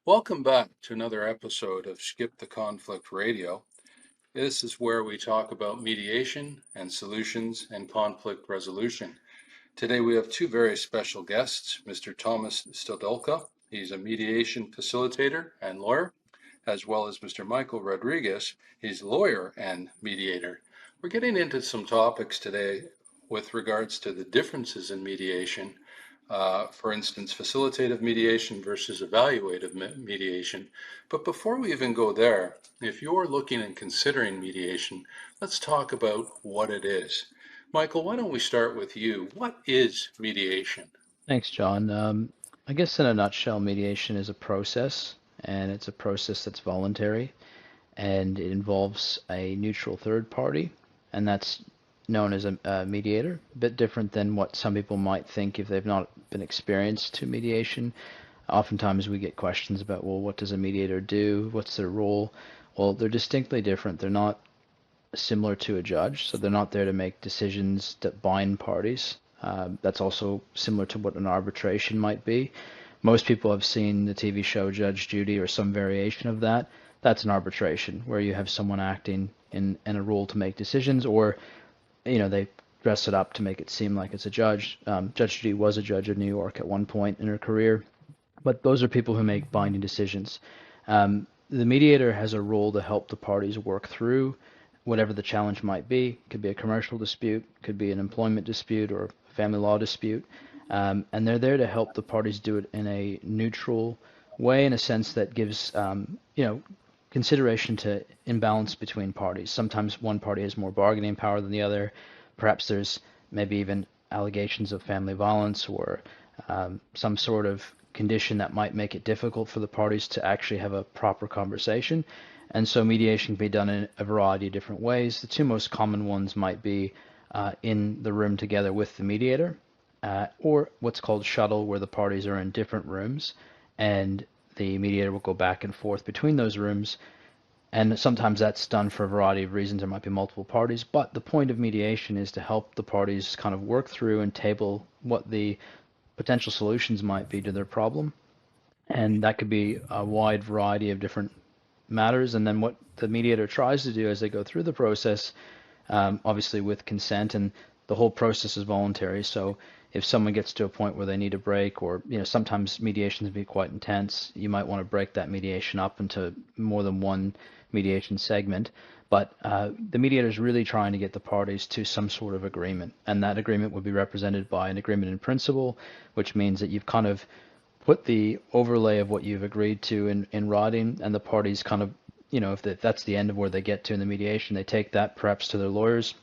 Welcome back to another episode of Skip the Conflict Radio. This is where we talk about mediation and solutions and conflict resolution. Today we have two very special guests, Mr. Thomas Stodolka. He's a mediation facilitator and lawyer, as well as Mr. Michael Rodriguez. He's a lawyer and mediator. We're getting into some topics today with regards to the differences in mediation. For instance, facilitative mediation versus evaluative mediation. But before we even go there, if you're looking and considering mediation, let's talk about what it is. Michael, why don't we start with you? What is mediation? Thanks, John. I guess in a nutshell, mediation is a process, and it's a process that's voluntary, and it involves a neutral third party, and that's known as a mediator. A bit different than what some people might think if they've not been experienced to mediation. Oftentimes we get questions about, well, what does a mediator do? What's their role? Well, they're distinctly different. They're not similar to a judge, so they're not there to make decisions that bind parties. That's also similar to what an arbitration might be. Most people have seen the TV show Judge Judy or some variation of that. That's an arbitration where you have someone acting in a role to make decisions, or they dress it up to make it seem like it's a judge. Judge Judy was a judge in New York at one point in her career, but those are people who make binding decisions. The mediator has a role to help the parties work through whatever the challenge might be. It could be a commercial dispute, could be an employment dispute or a family law dispute. And they're there to help the parties do it in a neutral way, in a sense that gives, consideration to imbalance between parties. Sometimes one party has more bargaining power than the other. Perhaps there's maybe even allegations of family violence or some sort of condition that might make it difficult for the parties to actually have a proper conversation. And so mediation can be done in a variety of different ways. The two most common ones might be in the room together with the mediator, or what's called shuttle, where the parties are in different rooms and the mediator will go back and forth between those rooms. And sometimes that's done for a variety of reasons. There might be multiple parties, but the point of mediation is to help the parties kind of work through and table what the potential solutions might be to their problem. And that could be a wide variety of different matters. And then what the mediator tries to do as they go through the process, obviously with consent, and the whole process is voluntary. So if someone gets to a point where they need a break, or sometimes mediations can be quite intense, you might want to break that mediation up into more than one mediation segment. But the mediator is really trying to get the parties to some sort of agreement, and that agreement would be represented by an agreement in principle, which means that you've kind of put the overlay of what you've agreed to in writing, and the parties kind of, if that's the end of where they get to in the mediation, they take that perhaps to their lawyers.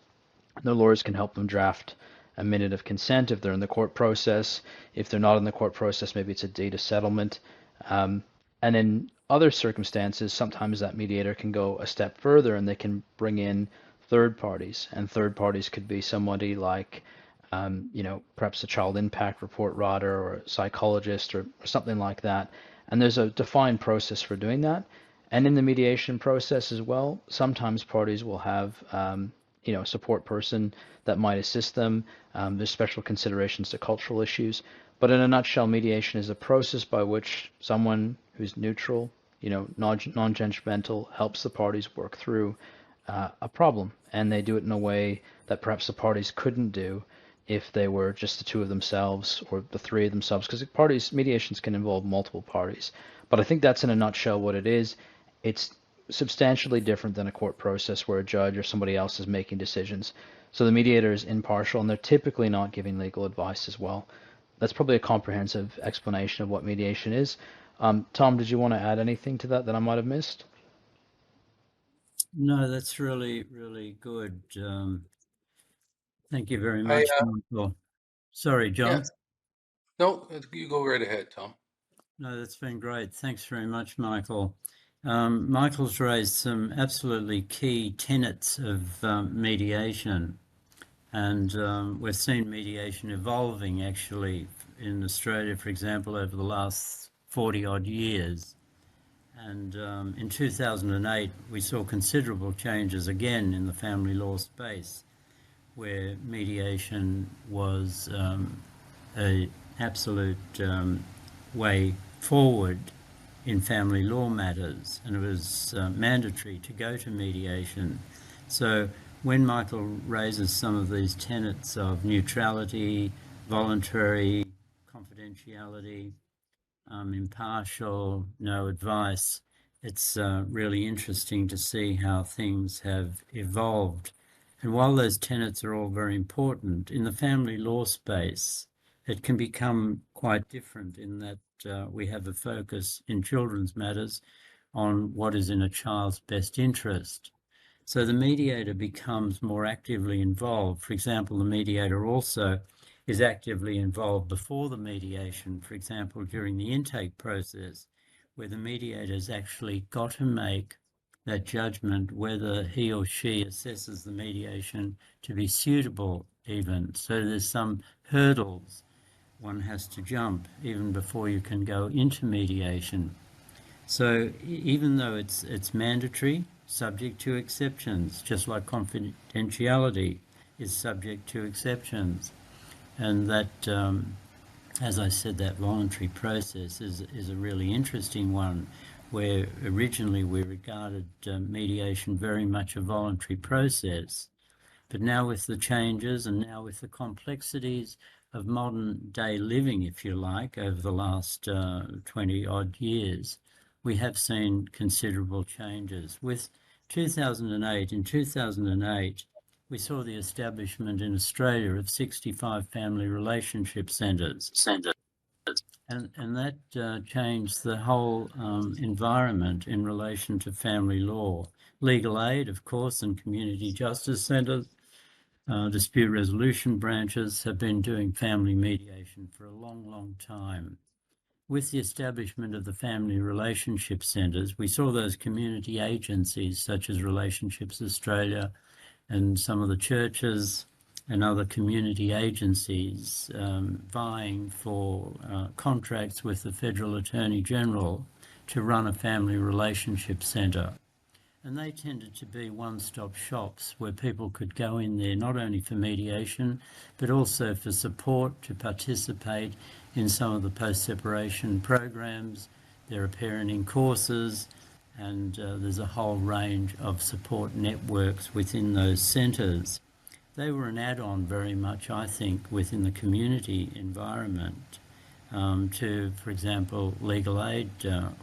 Their lawyers can help them draft a minute of consent if they're in the court process. If they're not in the court process, maybe it's a deed of settlement. And in other circumstances, sometimes that mediator can go a step further and they can bring in third parties. And third parties could be somebody like, perhaps a child impact report writer or a psychologist or something like that. And there's a defined process for doing that. And in the mediation process as well, sometimes parties will have, a support person that might assist them. There's special considerations to cultural issues. But in a nutshell, mediation is a process by which someone who's neutral, non-judgmental, helps the parties work through a problem. And they do it in a way that perhaps the parties couldn't do if they were just the two of themselves or the three of themselves, because mediations can involve multiple parties. But I think that's in a nutshell what it is. It's substantially different than a court process where a judge or somebody else is making decisions. So the mediator is impartial, and they're typically not giving legal advice as well. That's probably a comprehensive explanation of what mediation is. Tom, did you want to add anything to that I might have missed? No, that's really, really good. Thank you very much, Michael. Sorry, John. Yes. No, you go right ahead, Tom. No, that's been great. Thanks very much, Michael. Michael's raised some absolutely key tenets of mediation, and we've seen mediation evolving actually in Australia, for example, over the last 40-odd years. And in 2008, we saw considerable changes again in the family law space, where mediation was an absolute way forward in family law matters, and it was mandatory to go to mediation. So when Michael raises some of these tenets of neutrality, voluntary, confidentiality, impartial, no advice, it's really interesting to see how things have evolved. And while those tenets are all very important, in the family law space, it can become quite different in that we have a focus in children's matters on what is in a child's best interest. So the mediator becomes more actively involved. For example, the mediator also is actively involved before the mediation, for example, during the intake process, where the mediator's actually got to make that judgment whether he or she assesses the mediation to be suitable even. So there's some hurdles one has to jump even before you can go into mediation. So even though it's mandatory, subject to exceptions, just like confidentiality is subject to exceptions. And that, as I said, that voluntary process is a really interesting one, where originally we regarded mediation very much a voluntary process. But now with the changes and now with the complexities of modern day living, if you like, over the last 20 odd years, we have seen considerable changes. With 2008, in 2008, we saw the establishment in Australia of 65 family relationship centres. And that changed the whole environment in relation to family law. Legal aid, of course, and community justice centres, dispute resolution branches have been doing family mediation for a long, long time. With the establishment of the family relationship centres, we saw those community agencies such as Relationships Australia and some of the churches and other community agencies vying for contracts with the Federal Attorney General to run a family relationship centre. And they tended to be one-stop shops where people could go in there not only for mediation, but also for support, to participate in some of the post-separation programs. There are parenting courses, and there's a whole range of support networks within those centres. They were an add-on very much, I think, within the community environment to, for example, legal aid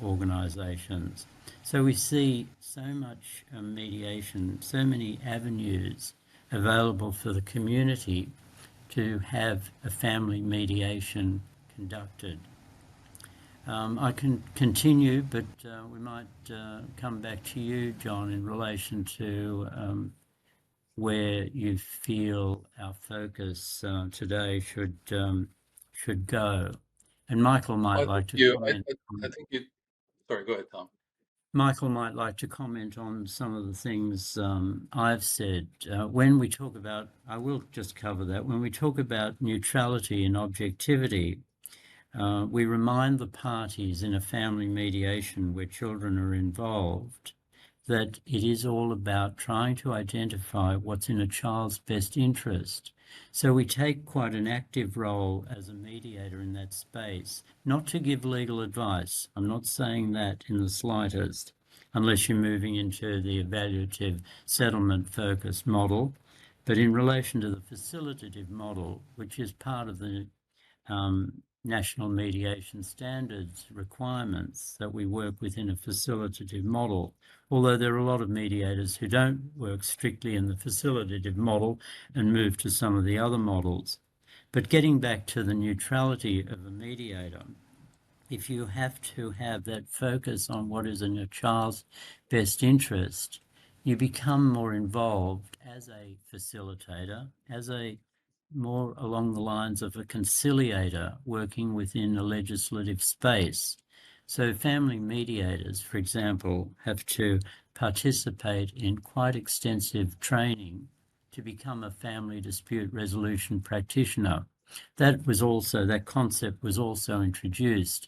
organisations. So we see so much mediation, so many avenues available for the community to have a family mediation conducted. I can continue, but we might come back to you, John, in relation to where you feel our focus today should go. And Michael might like to comment. I think you, sorry, go ahead, Tom. Michael might like to comment on some of the things I've said. When we talk about, I will just cover that, when we talk about neutrality and objectivity, we remind the parties in a family mediation where children are involved that it is all about trying to identify what's in a child's best interest. So we take quite an active role as a mediator in that space, not to give legal advice. I'm not saying that in the slightest, unless you're moving into the evaluative settlement-focused model. But in relation to the facilitative model, which is part of the National Mediation Standards requirements that we work within a facilitative model, although there are a lot of mediators who don't work strictly in the facilitative model and move to some of the other models. But getting back to the neutrality of a mediator, if you have to have that focus on what is in your child's best interest, you become more involved as a facilitator, as a more along the lines of a conciliator working within a legislative space. So family mediators, for example, have to participate in quite extensive training to become a family dispute resolution practitioner. That concept was also introduced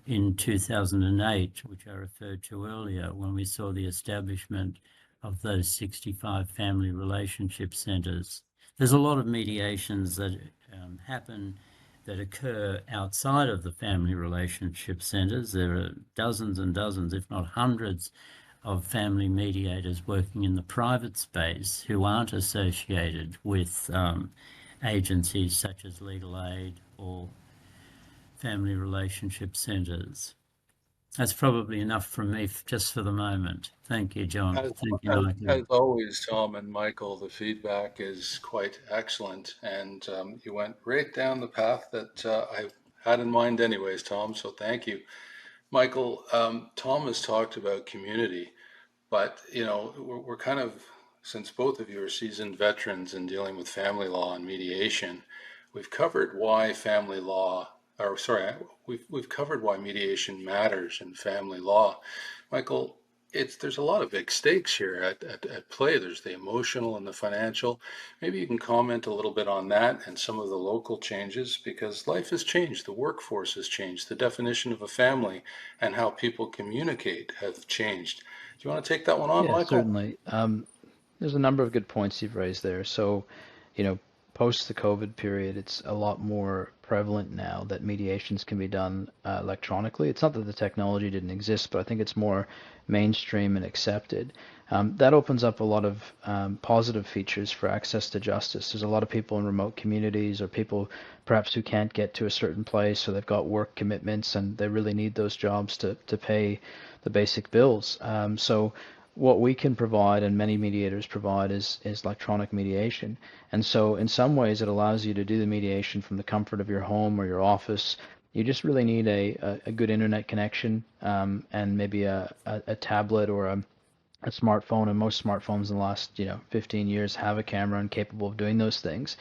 in 2008, which I referred to earlier, when we saw the establishment of those 65 family relationship centres. There's a lot of mediations that happen that occur outside of the family relationship centres. There are dozens and dozens, if not hundreds, of family mediators working in the private space who aren't associated with agencies such as legal aid or family relationship centres. That's probably enough from me just for the moment. Thank you, John. As, Thank you, as Michael. always, Tom and Michael, the feedback is quite excellent, and you went right down the path that I had in mind anyways, Tom, so thank you. Michael, Tom has talked about community, but we're kind of, since both of you are seasoned veterans in dealing with family law and mediation, we've covered why family law, or sorry, we've covered why mediation matters in family law. Michael, there's a lot of big stakes here at play. There's the emotional and the financial. Maybe you can comment a little bit on that and some of the local changes, because life has changed, the workforce has changed, the definition of a family and how people communicate have changed. Do you want to take that one on, Yeah, Michael? certainly. There's a number of good points you've raised there. So, you know, post the COVID period, it's a lot more prevalent now that mediations can be done electronically. It's not that the technology didn't exist, but I think it's more mainstream and accepted. That opens up a lot of positive features for access to justice. There's a lot of people in remote communities or people perhaps who can't get to a certain place, or they've got work commitments and they really need those jobs to pay the basic bills. So what we can provide and many mediators provide is electronic mediation. And so in some ways it allows you to do the mediation from the comfort of your home or your office. You just really need a good internet connection, and maybe a tablet or a smartphone. And most smartphones in the last 15 years have a camera and capable of doing those things.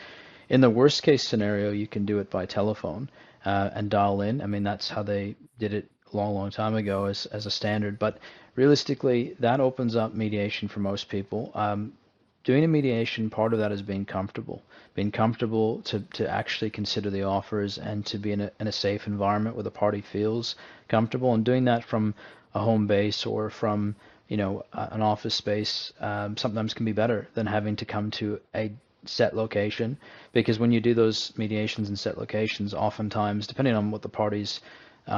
In the worst case scenario, you can do it by telephone and dial in. I mean, that's how they did it a long, long time ago as a standard. But realistically, that opens up mediation for most people. Doing a mediation, part of that is being comfortable to actually consider the offers and to be in a safe environment where the party feels comfortable. And doing that from a home base or from an office space sometimes can be better than having to come to a set location, because when you do those mediations in set locations, oftentimes, depending on what the parties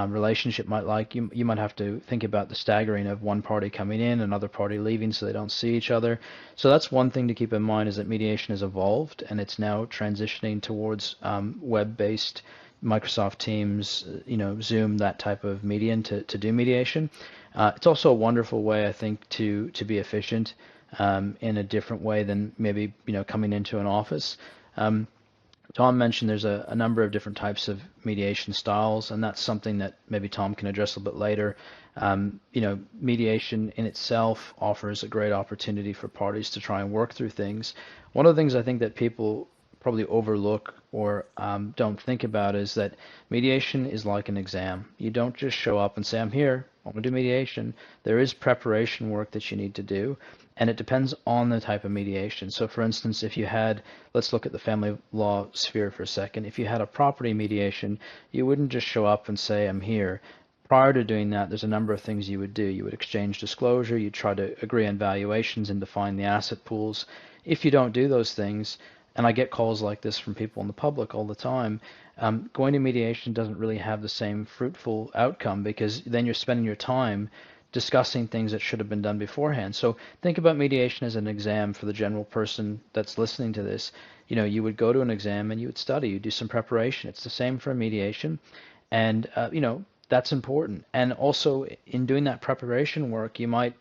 relationship might like, you might have to think about the staggering of one party coming in, another party leaving, so they don't see each other. So that's one thing to keep in mind, is that mediation has evolved and it's now transitioning towards web-based Microsoft Teams, Zoom, that type of medium to do mediation. It's also a wonderful way, I think, to be efficient in a different way than maybe coming into an office. Tom mentioned there's a number of different types of mediation styles, and that's something that maybe Tom can address a little bit later. Mediation in itself offers a great opportunity for parties to try and work through things. One of the things I think that people probably overlook or don't think about is that mediation is like an exam. You don't just show up and say, I'm here, I want to do mediation. There is preparation work that you need to do, and it depends on the type of mediation. So for instance, if you had, let's look at the family law sphere for a second. If you had a property mediation, you wouldn't just show up and say, I'm here. Prior to doing that, there's a number of things you would do. You would exchange disclosure, you'd try to agree on valuations and define the asset pools. If you don't do those things, and I get calls like this from people in the public all the time, going to mediation doesn't really have the same fruitful outcome, because then you're spending your time discussing things that should have been done beforehand. So think about mediation as an exam for the general person that's listening to this. You would go to an exam and you would study, you do some preparation. It's the same for mediation. And, that's important. And also in doing that preparation work, you might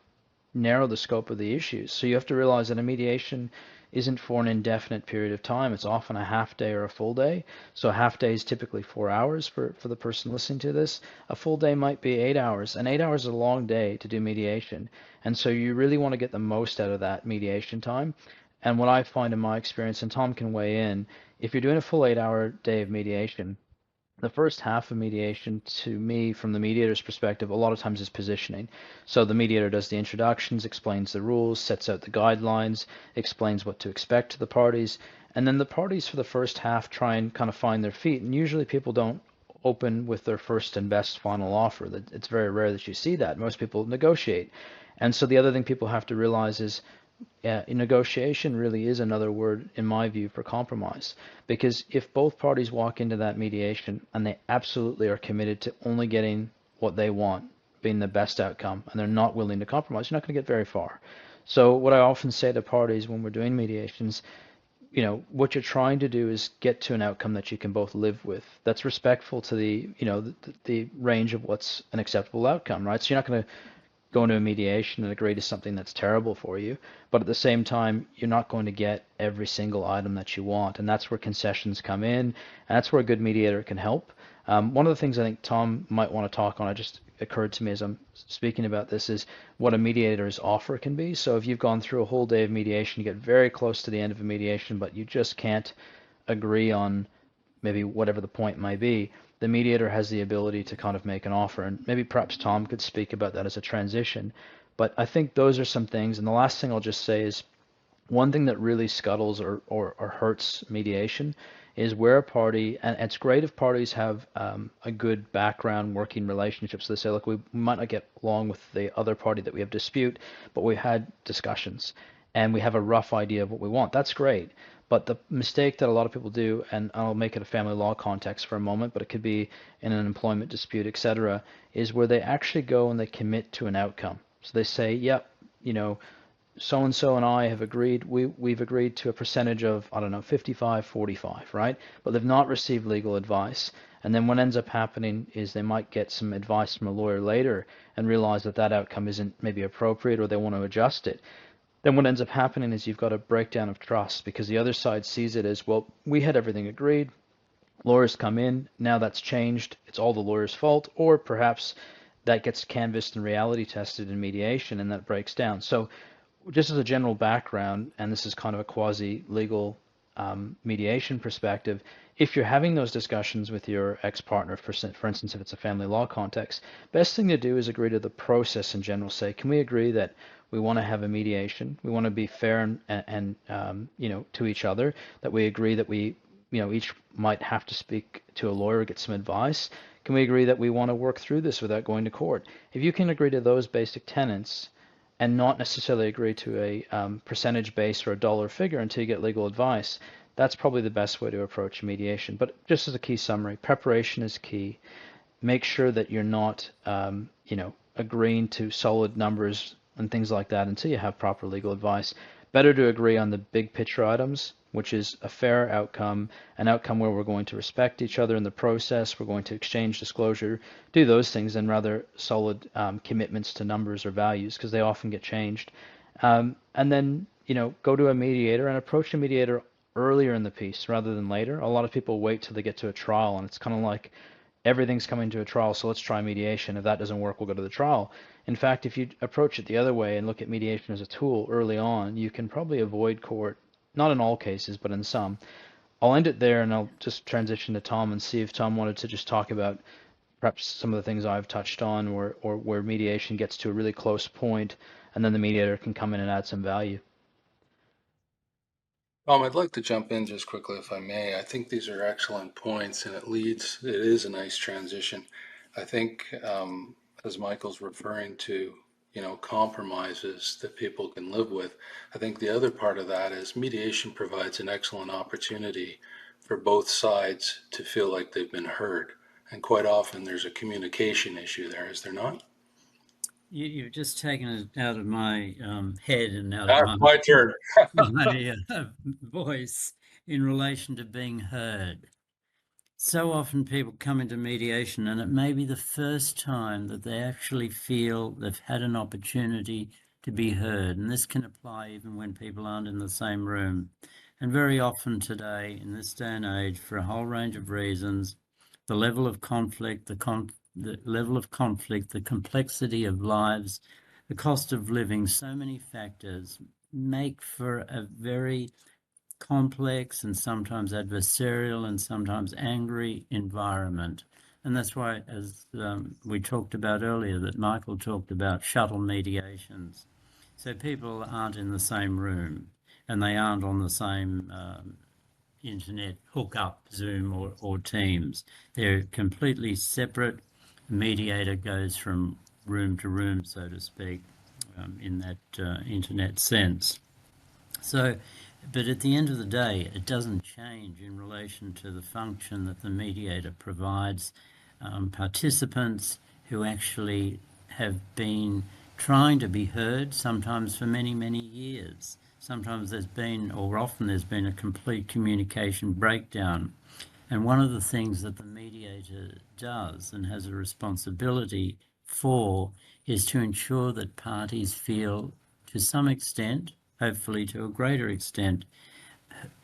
narrow the scope of the issues. So you have to realize that a mediation isn't for an indefinite period of time. It's often a half day or a full day. So a half day is typically 4 hours for the person listening to this. A full day might be 8 hours, and 8 hours is a long day to do mediation. And so you really want to get the most out of that mediation time. And what I find in my experience, and Tom can weigh in, if you're doing a full 8-hour day of mediation, the first half of mediation, to me, from the mediator's perspective, a lot of times is positioning. So the mediator does the introductions, explains the rules, sets out the guidelines, explains what to expect to the parties, and then the parties for the first half try and kind of find their feet. And usually people don't open with their first and best final offer. It's very rare that you see that. Most people negotiate. And so the other thing people have to realize is negotiation really is another word, in my view, for compromise. Because if both parties walk into that mediation and they absolutely are committed to only getting what they want, being the best outcome, and they're not willing to compromise, you're not going to get very far. So what I often say to parties when we're doing mediations, what you're trying to do is get to an outcome that you can both live with, that's respectful to the range of what's an acceptable outcome, right? So you're not going to go into a mediation and agree to something that's terrible for you, but at the same time, you're not going to get every single item that you want, and that's where concessions come in, and that's where a good mediator can help. One of the things I think Tom might want to talk on, it just occurred to me as I'm speaking about this, is what a mediator's offer can be. So if you've gone through a whole day of mediation, you get very close to the end of a mediation, but you just can't agree on maybe whatever the point might be, the mediator has the ability to kind of make an offer. And maybe perhaps Tom could speak about that as a transition. But I think those are some things. And the last thing I'll just say is one thing that really scuttles or hurts mediation is where a party, and it's great if parties have a good background working relationship. So they say, look, we might not get along with the other party that we have dispute, but we had discussions and we have a rough idea of what we want. That's great. But the mistake that a lot of people do, and I'll make it a family law context for a moment, but it could be in an employment dispute, etc., is where they actually go and they commit to an outcome. So they say, yep, so and so and I have agreed, we've agreed to a percentage of, I don't know, 55-45, right? But they've not received legal advice. And then what ends up happening is they might get some advice from a lawyer later and realize that that outcome isn't maybe appropriate, or they want to adjust it. Then what ends up happening is you've got a breakdown of trust, because the other side sees it as, well, we had everything agreed, lawyers come in, now that's changed, it's all the lawyer's fault, or perhaps that gets canvassed and reality tested in mediation and that breaks down. So just as a general background, and this is kind of a quasi-legal mediation perspective, if you're having those discussions with your ex-partner, for instance, if it's a family law context, best thing to do is agree to the process in general. Say, can we agree that we want to have a mediation, we want to be fair and to each other, that we agree that we each might have to speak to a lawyer, get some advice. Can we agree that we want to work through this without going to court? If you can agree to those basic tenets and not necessarily agree to a percentage base or a dollar figure until you get legal advice, that's probably the best way to approach mediation. But just as a key summary, preparation is key. Make sure that you're not agreeing to solid numbers and things like that until you have proper legal advice. Better to agree on the big picture items, which is a fair outcome, an outcome where we're going to respect each other in the process, we're going to exchange disclosure, do those things, than rather solid commitments to numbers or values, because they often get changed. And then, go to a mediator and approach a mediator earlier in the piece rather than later. A lot of people wait till they get to a trial, and it's kind of like, everything's coming to a trial, so let's try mediation. If that doesn't work, we'll go to the trial. In fact, if you approach it the other way and look at mediation as a tool early on, you can probably avoid court, not in all cases, but in some. I'll end it there, and I'll just transition to Tom and see if Tom wanted to just talk about perhaps some of the things I've touched on, or where mediation gets to a really close point, and then the mediator can come in and add some value. I'd like to jump in just quickly, if I may. I think these are excellent points, and it is a nice transition. I think, as Michael's referring to, compromises that people can live with, I think the other part of that is mediation provides an excellent opportunity for both sides to feel like they've been heard. And quite often there's a communication issue there, is there not? You've just taken it out of my head and out of My turn. my voice in relation to being heard. So often people come into mediation and it may be the first time that they actually feel they've had an opportunity to be heard. And this can apply even when people aren't in the same room. And very often today, in this day and age, for a whole range of reasons, the level of conflict, the level of conflict, the complexity of lives, the cost of living, so many factors make for a very complex and sometimes adversarial and sometimes angry environment. And that's why, as we talked about earlier, that Michael talked about shuttle mediations. So people aren't in the same room and they aren't on the same internet hookup, Zoom or Teams. They're completely separate. The mediator goes from room to room, so to speak, in that internet sense. So, but at the end of the day, it doesn't change in relation to the function that the mediator provides participants who actually have been trying to be heard, sometimes for many, many years. Sometimes there's been, or often there's been, a complete communication breakdown. And one of the things that the mediator does and has a responsibility for is to ensure that parties feel, to some extent, hopefully to a greater extent,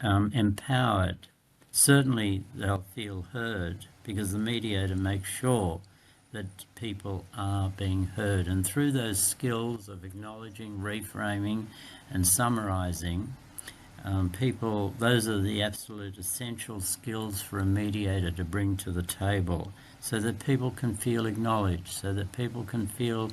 empowered. Certainly they'll feel heard because the mediator makes sure that people are being heard. And through those skills of acknowledging, reframing and summarising, those are the absolute essential skills for a mediator to bring to the table so that people can feel acknowledged, so that people can feel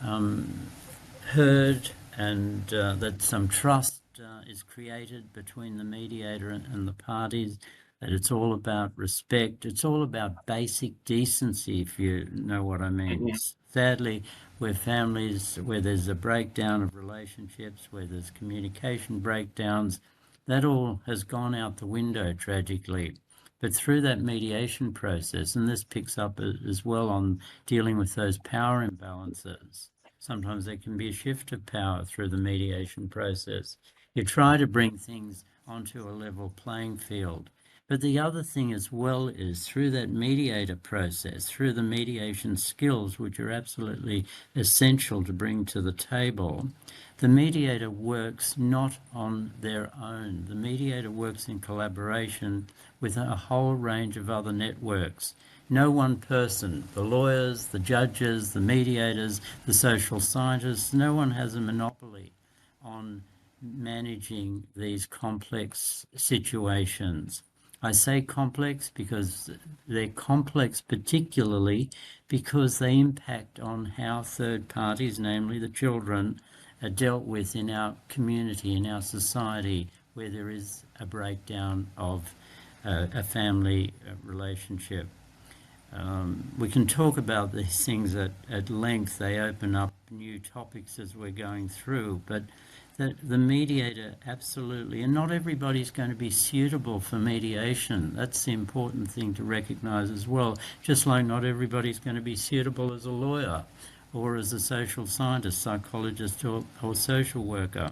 heard, and that some trust is created between the mediator and the parties, that it's all about respect. It's all about basic decency, if you know what I mean. Mhm. Sadly, where families, where there's a breakdown of relationships, where there's communication breakdowns, that all has gone out the window tragically. But through that mediation process, and this picks up as well on dealing with those power imbalances, sometimes there can be a shift of power through the mediation process. You try to bring things onto a level playing field. But the other thing as well is through that mediator process, through the mediation skills, which are absolutely essential to bring to the table, the mediator works not on their own. The mediator works in collaboration with a whole range of other networks. No one person, the lawyers, the judges, the mediators, the social scientists, no one has a monopoly on managing these complex situations. I say complex because they're complex particularly because they impact on how third parties, namely the children, are dealt with in our community, in our society, where there is a breakdown of a family relationship. We can talk about these things at length. They open up new topics as we're going through, but the mediator absolutely, and not everybody's going to be suitable for mediation. That's the important thing to recognise as well, just like not everybody's going to be suitable as a lawyer or as a social scientist, psychologist or social worker.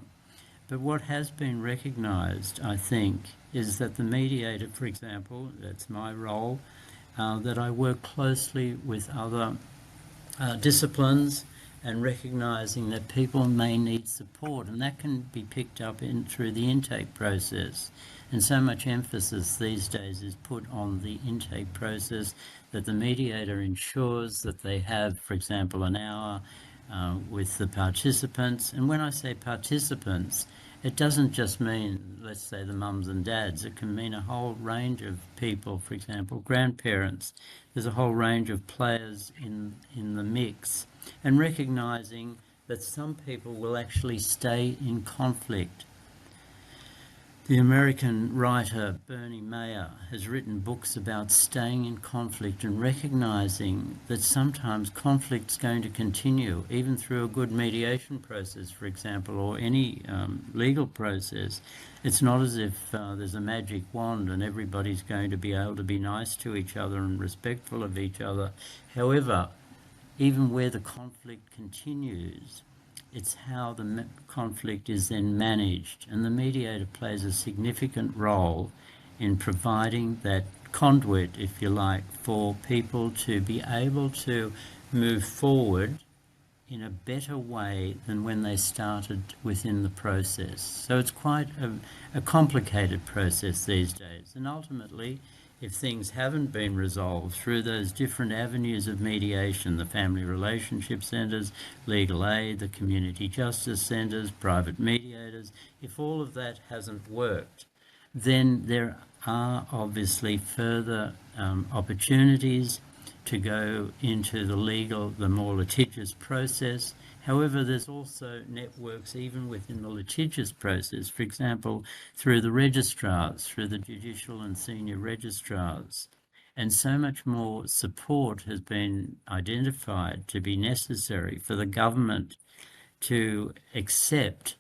But what has been recognised, I think, is that the mediator, for example, that's my role, that I work closely with other disciplines and recognising that people may need support, and that can be picked up through the intake process. And so much emphasis these days is put on the intake process, that the mediator ensures that they have, for example, an hour with the participants. And when I say participants, it doesn't just mean, let's say, the mums and dads. It can mean a whole range of people, for example, grandparents. There's a whole range of players in the mix. And recognising that some people will actually stay in conflict. The American writer Bernie Mayer has written books about staying in conflict and recognising that sometimes conflict's going to continue, even through a good mediation process, for example, or any legal process. It's not as if there's a magic wand and everybody's going to be able to be nice to each other and respectful of each other. However, even where the conflict continues, it's how the conflict is then managed, and the mediator plays a significant role in providing that conduit, if you like, for people to be able to move forward in a better way than when they started within the process. So it's quite a complicated process these days, and ultimately, if things haven't been resolved through those different avenues of mediation, the family relationship centres, legal aid, the community justice centres, private mediators, if all of that hasn't worked, then there are obviously further opportunities to go into the more litigious process. However, there's also networks even within the litigious process, for example, through the registrars, through the judicial and senior registrars. And so much more support has been identified to be necessary for the government to accept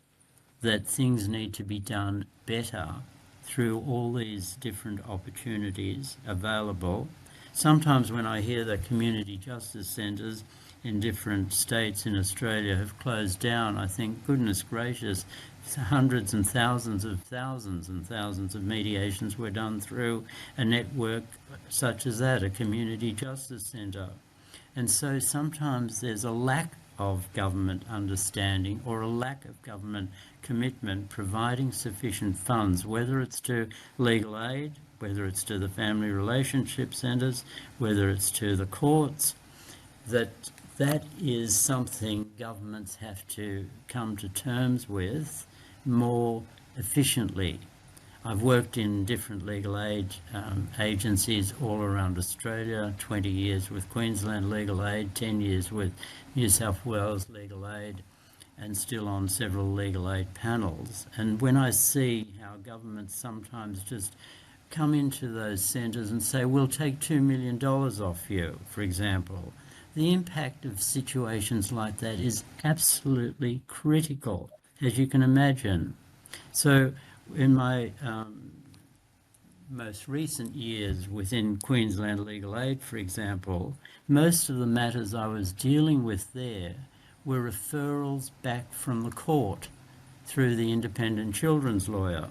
that things need to be done better through all these different opportunities available. Sometimes when I hear that community justice centres in different states in Australia have closed down, I think, goodness gracious, hundreds and thousands of mediations were done through a network such as that, a community justice centre. And so sometimes there's a lack of government understanding or a lack of government commitment providing sufficient funds, whether it's to legal aid, whether it's to the family relationship centres, whether it's to the courts, that is something governments have to come to terms with more efficiently. I've worked in different legal aid agencies all around Australia, 20 years with Queensland Legal Aid, 10 years with New South Wales Legal Aid, and still on several legal aid panels. And when I see how governments sometimes just come into those centres and say, we'll take $2 million off you, for example, the impact of situations like that is absolutely critical, as you can imagine. So in my most recent years within Queensland Legal Aid, for example, most of the matters I was dealing with there were referrals back from the court through the independent children's lawyer.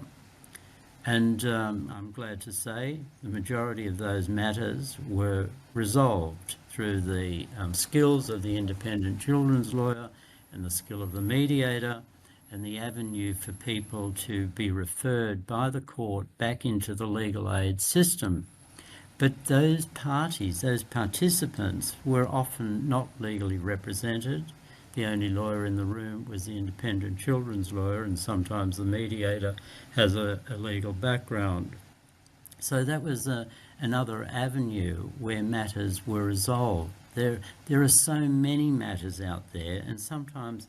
And I'm glad to say the majority of those matters were resolved through the skills of the independent children's lawyer and the skill of the mediator and the avenue for people to be referred by the court back into the legal aid system. But those parties, those participants, were often not legally represented. The only lawyer in the room was the independent children's lawyer, and sometimes the mediator has a legal background. So that was another avenue where matters were resolved. There are so many matters out there, and sometimes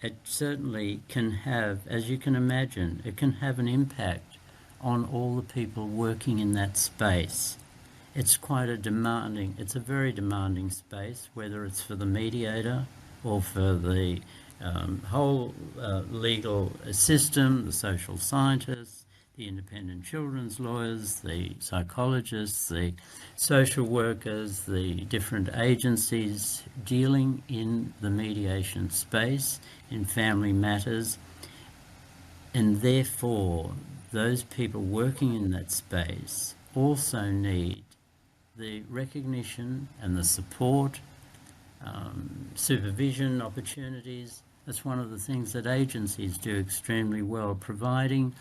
it certainly can have, as you can imagine, it can have an impact on all the people working in that space. It's it's a very demanding space, whether it's for the mediator or for the whole legal system, the social scientists, the independent children's lawyers, the psychologists, the social workers, the different agencies dealing in the mediation space in family matters. And therefore, those people working in that space also need the recognition and the support, supervision opportunities. That's one of the things that agencies do extremely well, providing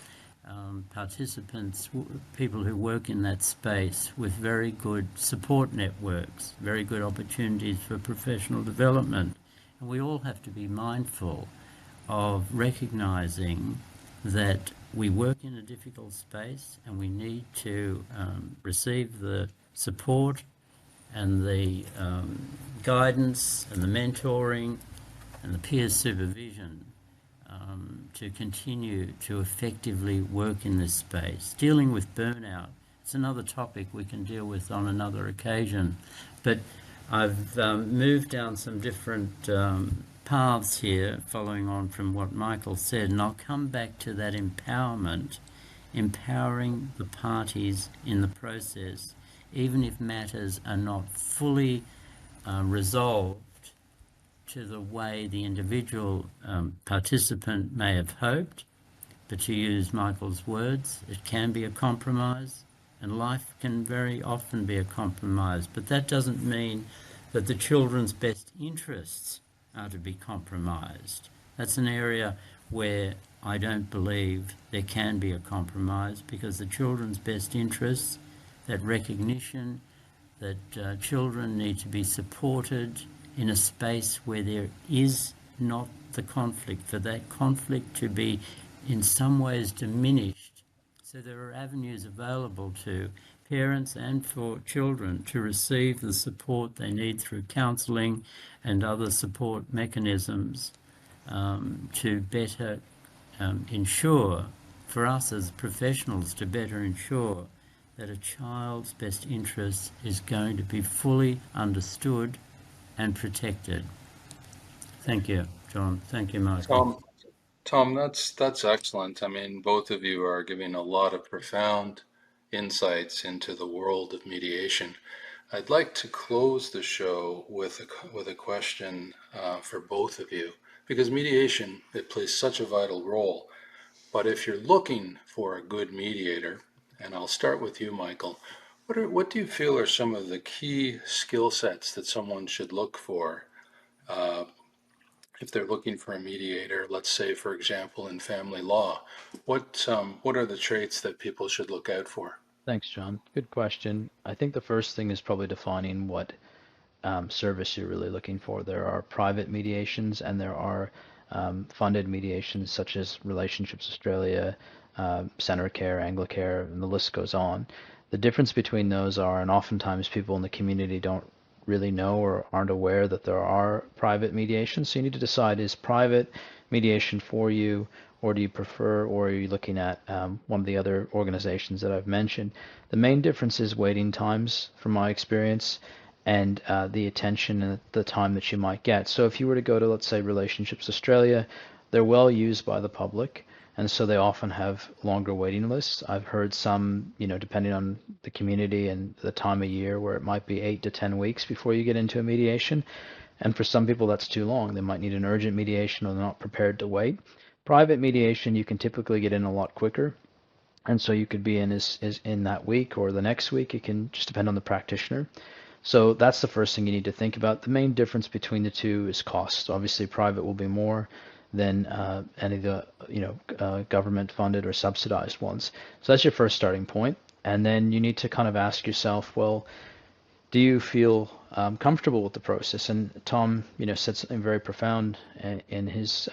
participants, people who work in that space, with very good support networks, very good opportunities for professional development. And we all have to be mindful of recognising that we work in a difficult space and we need to receive the support and the guidance and the mentoring and the peer supervision to continue to effectively work in this space. Dealing with burnout, it's another topic we can deal with on another occasion, but I've moved down some different paths here following on from what Michael said, and I'll come back to that empowerment, empowering the parties in the process, even if matters are not fully resolved to the way the individual participant may have hoped. But to use Michael's words, it can be a compromise, and life can very often be a compromise. But that doesn't mean that the children's best interests are to be compromised. That's an area where I don't believe there can be a compromise, because the children's best interests, that recognition that children need to be supported in a space where there is not the conflict, for that conflict to be in some ways diminished. So there are avenues available to parents and for children to receive the support they need through counselling and other support mechanisms to better ensure, for us as professionals, to better ensure that a child's best interest is going to be fully understood and protected. Thank you, John. Thank you, Michael. Tom, that's excellent. I mean, both of you are giving a lot of profound insights into the world of mediation. I'd like to close the show with a question for both of you, because mediation, it plays such a vital role. But if you're looking for a good mediator, and I'll start with you, Michael, what do you feel are some of the key skill sets that someone should look for uh, if they're looking for a mediator? Let's say, for example, in family law, what are the traits that people should look out for? Thanks, John. Good question. I think the first thing is probably defining what service you're really looking for. There are private mediations and there are funded mediations such as Relationships Australia, Centrecare, Anglicare, and the list goes on. The difference between those are, and oftentimes people in the community don't really know or aren't aware that there are private mediations. So you need to decide, is private mediation for you, or do you prefer, or are you looking at one of the other organizations that I've mentioned? The main difference is waiting times, from my experience, and the attention and the time that you might get. So if you were to go to, let's say, Relationships Australia, they're well used by the public, and so they often have longer waiting lists. I've heard some, depending on the community and the time of year, where it might be 8 to 10 weeks before you get into a mediation. And for some people, that's too long. They might need an urgent mediation or they're not prepared to wait. Private mediation, you can typically get in a lot quicker. And so you could be in is in that week or the next week. It can just depend on the practitioner. So that's the first thing you need to think about. The main difference between the two is cost. Obviously, private will be more than any of the government funded or subsidized ones. So that's your first starting point. And then you need to kind of ask yourself, well, do you feel comfortable with the process? And Tom, said something very profound in his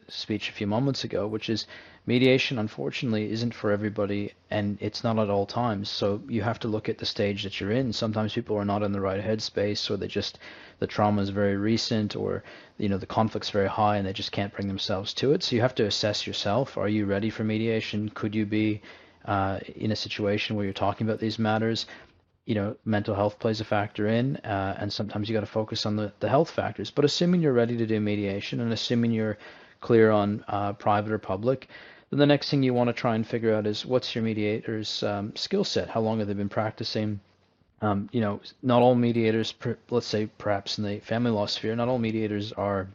speech a few moments ago, which is mediation, unfortunately, isn't for everybody, and it's not at all times. So you have to look at the stage that you're in. Sometimes people are not in the right headspace, or the trauma is very recent, or the conflict's very high, and they just can't bring themselves to it. So you have to assess yourself. Are you ready for mediation? Could you be in a situation where you're talking about these matters? Mental health plays a factor in, and sometimes you got to focus on the health factors. But assuming you're ready to do mediation, and assuming you're clear on private or public, then the next thing you want to try and figure out is, what's your mediator's skill set? How long have they been practicing? Not all mediators, let's say perhaps in the family law sphere, not all mediators are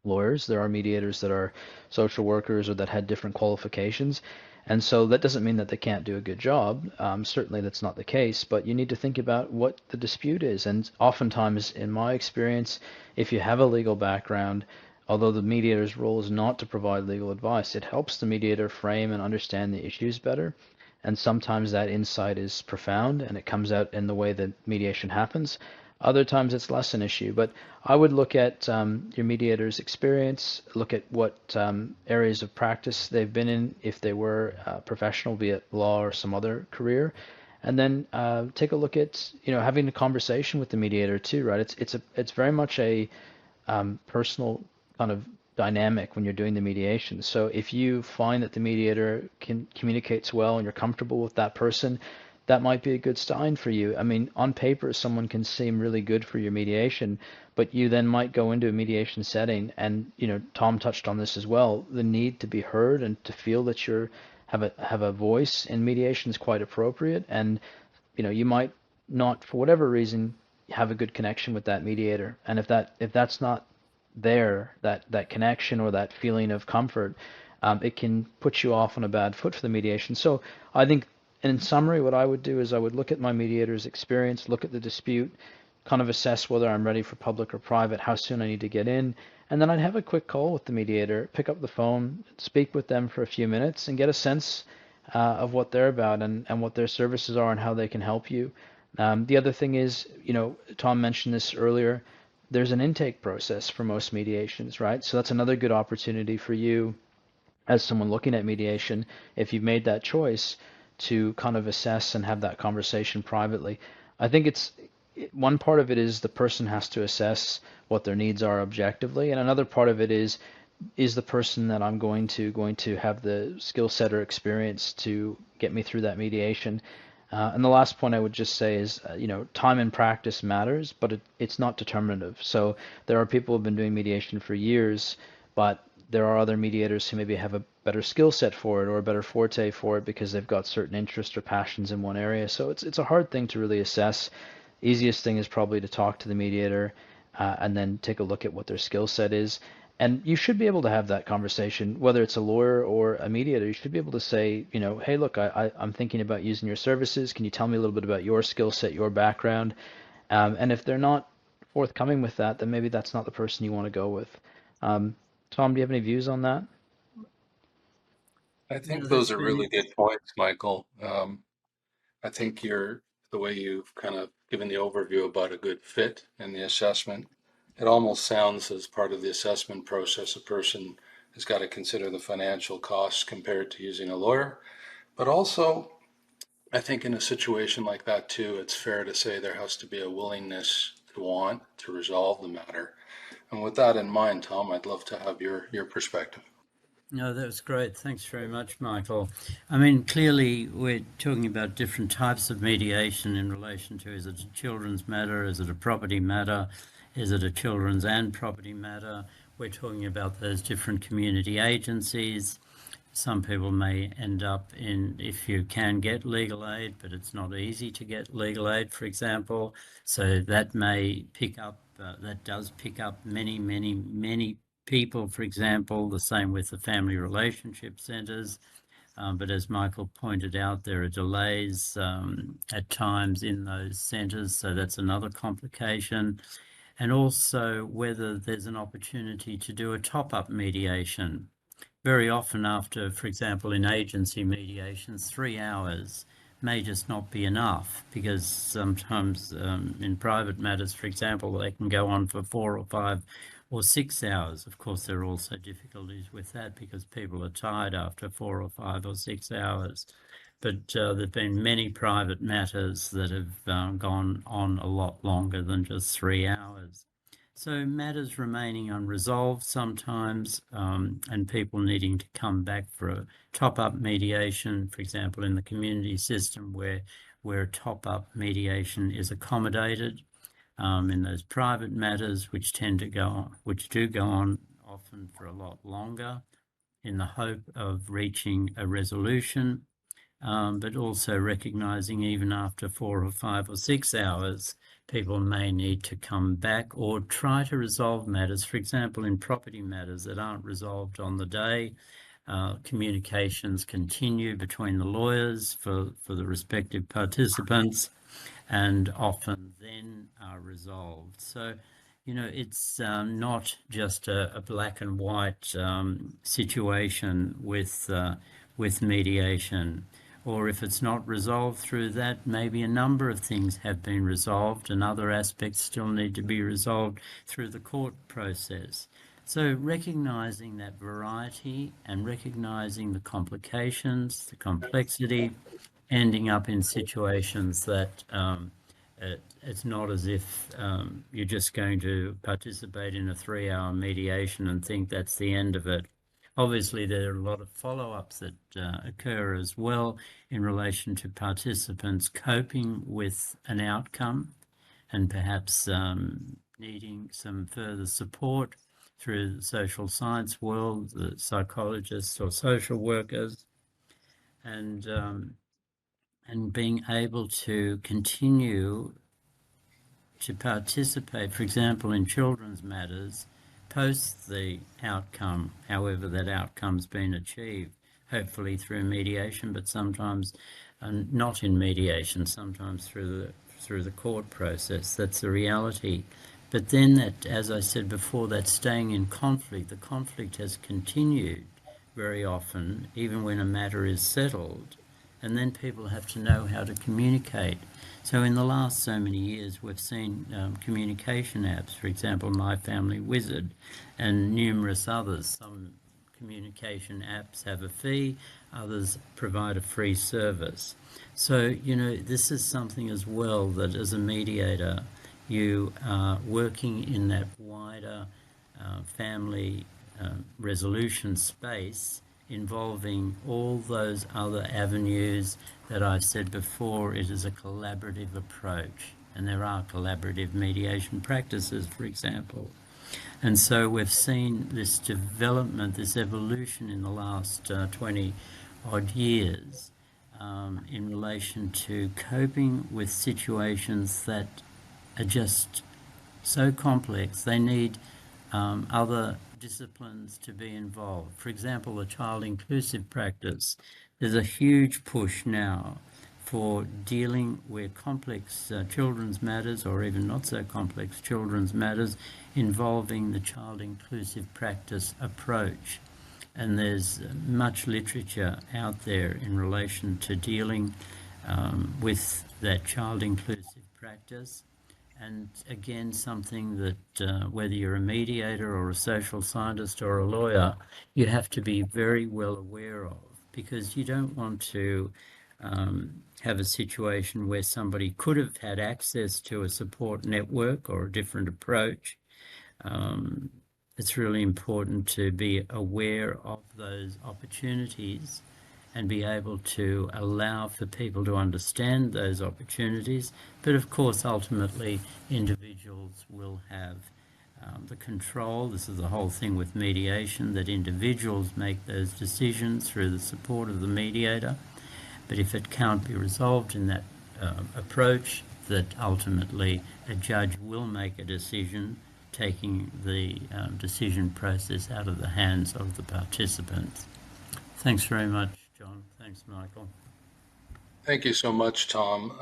lawyers. There are mediators that are social workers or that had different qualifications. And so that doesn't mean that they can't do a good job. Certainly that's not the case, but you need to think about what the dispute is. And oftentimes, in my experience, if you have a legal background, although the mediator's role is not to provide legal advice, it helps the mediator frame and understand the issues better. And sometimes that insight is profound and it comes out in the way that mediation happens. Other times it's less an issue, but I would look at your mediator's experience, look at what areas of practice they've been in, if they were professional, be it law or some other career, and then take a look at having a conversation with the mediator too, right? It's very much a personal kind of dynamic when you're doing the mediation. So if you find that the mediator communicates well and you're comfortable with that person, that might be a good sign for you. I mean, on paper, someone can seem really good for your mediation, but you then might go into a mediation setting, and Tom touched on this as well. The need to be heard and to feel that you have a voice in mediation is quite appropriate, and you might not, for whatever reason, have a good connection with that mediator, and if that's not there, that connection or that feeling of comfort, it can put you off on a bad foot for the mediation. So I think, in summary, what I would do is I would look at my mediator's experience, look at the dispute, kind of assess whether I'm ready for public or private, how soon I need to get in, and then I'd have a quick call with the mediator, pick up the phone, speak with them for a few minutes, and get a sense of what they're about and what their services are and how they can help you. The other thing is, Tom mentioned this earlier, there's an intake process for most mediations, right? So that's another good opportunity for you as someone looking at mediation, if you've made that choice, to kind of assess and have that conversation privately. I think one part of it is the person has to assess what their needs are objectively, and another part of it is the person that I'm going to have the skill set or experience to get me through that mediation. And the last point I would just say is, time and practice matters, but it's not determinative. So there are people who have been doing mediation for years, but there are other mediators who maybe have a better skill set for it or a better forte for it because they've got certain interests or passions in one area. So it's a hard thing to really assess. Easiest thing is probably to talk to the mediator and then take a look at what their skill set is. And you should be able to have that conversation, whether it's a lawyer or a mediator. You should be able to say, you know, hey, look, I'm thinking about using your services. Can you tell me a little bit about your skill set, your background? And if they're not forthcoming with that, then maybe that's not the person you want to go with. Tom, do you have any views on that? I No, think those that's are really really good points, Michael. I think the way you've kind of given the overview about a good fit in the assessment, it almost sounds as part of the assessment process, a person has got to consider the financial costs compared to using a lawyer. But also, I think in a situation like that too, it's fair to say there has to be a willingness to want to resolve the matter. And with that in mind, Tom, I'd love to have your perspective. No, that was great. Thanks very much, Michael. I mean, clearly we're talking about different types of mediation in relation to, is it a children's matter? Is it a property matter? Is it a children's and property matter? We're talking about those different community agencies. Some people may end up in, if you can get legal aid, but it's not easy to get legal aid, for example. So that may pick up, that does pick up many people, for example. The same with the family relationship centres. But as Michael pointed out, there are delays at times in those centres, so that's another complication. And also whether there's an opportunity to do a top-up mediation. Very often after, for example, in agency mediations, 3 hours may just not be enough, because sometimes in private matters, for example, they can go on for 4 or 5 or 6 hours. Of course, there are also difficulties with that because people are tired after 4 or 5 or 6 hours. But there have been many private matters that have gone on a lot longer than just 3 hours. So matters remaining unresolved sometimes, and people needing to come back for a top-up mediation, for example, in the community system where top-up mediation is accommodated. In those private matters which do go on often for a lot longer in the hope of reaching a resolution, but also recognising even after 4 or 5 or 6 hours, people may need to come back or try to resolve matters. For example, in property matters that aren't resolved on the day, communications continue between the lawyers for the respective participants and often then are resolved. So, you know, it's not just a black and white situation with mediation. Or if it's not resolved through that, maybe a number of things have been resolved and other aspects still need to be resolved through the court process. So recognising that variety and recognising the complications, the complexity, ending up in situations that it's not as if you're just going to participate in a 3-hour mediation and think that's the end of it. Obviously, there are a lot of follow-ups that occur as well in relation to participants coping with an outcome and perhaps needing some further support through the social science world, the psychologists or social workers, and being able to continue to participate, for example, in children's matters, post the outcome, however that outcome's been achieved, hopefully through mediation, but sometimes not in mediation, sometimes through the court process. That's the reality. But then that, as I said before, that staying in conflict, the conflict has continued very often, even when a matter is settled, and then people have to know how to communicate. So in the last so many years, we've seen communication apps, for example, My Family Wizard, and numerous others. Some communication apps have a fee, others provide a free service. So, you know, this is something as well that as a mediator, you are working in that wider family resolution space, involving all those other avenues that I've said before. It is a collaborative approach, and there are collaborative mediation practices, for example. And so we've seen this development, this evolution in the last 20 odd years in relation to coping with situations that are just so complex. They need other disciplines to be involved. For example, the child inclusive practice. There's a huge push now for dealing with complex children's matters, or even not so complex children's matters, involving the child inclusive practice approach. And there's much literature out there in relation to dealing with that child inclusive practice. And again, something that whether you're a mediator or a social scientist or a lawyer, you have to be very well aware of, because you don't want to have a situation where somebody could have had access to a support network or a different approach. It's really important to be aware of those opportunities and be able to allow for people to understand those opportunities. But of course, ultimately, individuals will have the control. This is the whole thing with mediation, that individuals make those decisions through the support of the mediator. But if it can't be resolved in that approach, that ultimately a judge will make a decision, taking the decision process out of the hands of the participants. Thanks very much, John. Thanks, Michael. Thank you so much, Tom.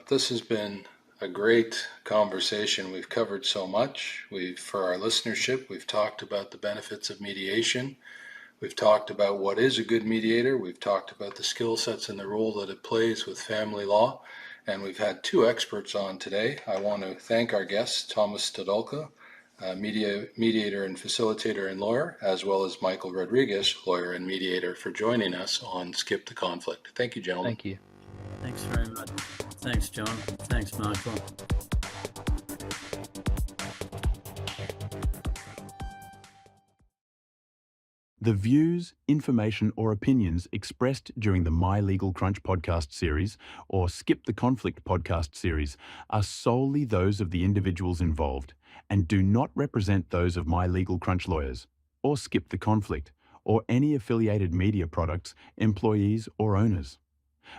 This has been a great conversation. We've covered so much. For our listenership, we've talked about the benefits of mediation. We've talked about what is a good mediator. We've talked about the skill sets and the role that it plays with family law. And we've had two experts on today. I want to thank our guests, Thomas Stadolka, mediator and facilitator and lawyer, as well as Michael Rodriguez, lawyer and mediator, for joining us on Skip the Conflict. Thank you, gentlemen. Thank you. Thanks very much. Thanks, John. Thanks, Michael. The views, information or opinions expressed during the My Legal Crunch podcast series or Skip the Conflict podcast series are solely those of the individuals involved and do not represent those of My Legal Crunch lawyers or Skip the Conflict or any affiliated media products, employees or owners.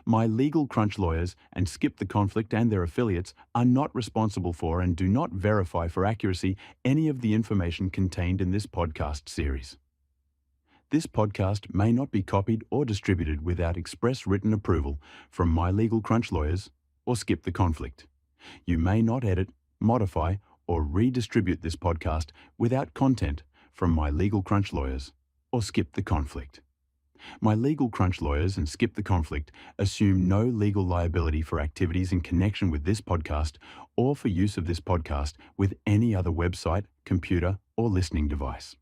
My Legal Crunch lawyers and Skip the Conflict and their affiliates are not responsible for and do not verify for accuracy any of the information contained in this podcast series. This podcast may not be copied or distributed without express written approval from My Legal Crunch lawyers or Skip the Conflict. You may not edit, modify, or redistribute this podcast without content from My Legal Crunch lawyers or Skip the Conflict. My Legal Crunch lawyers and Skip the Conflict assume no legal liability for activities in connection with this podcast or for use of this podcast with any other website, computer, or listening device.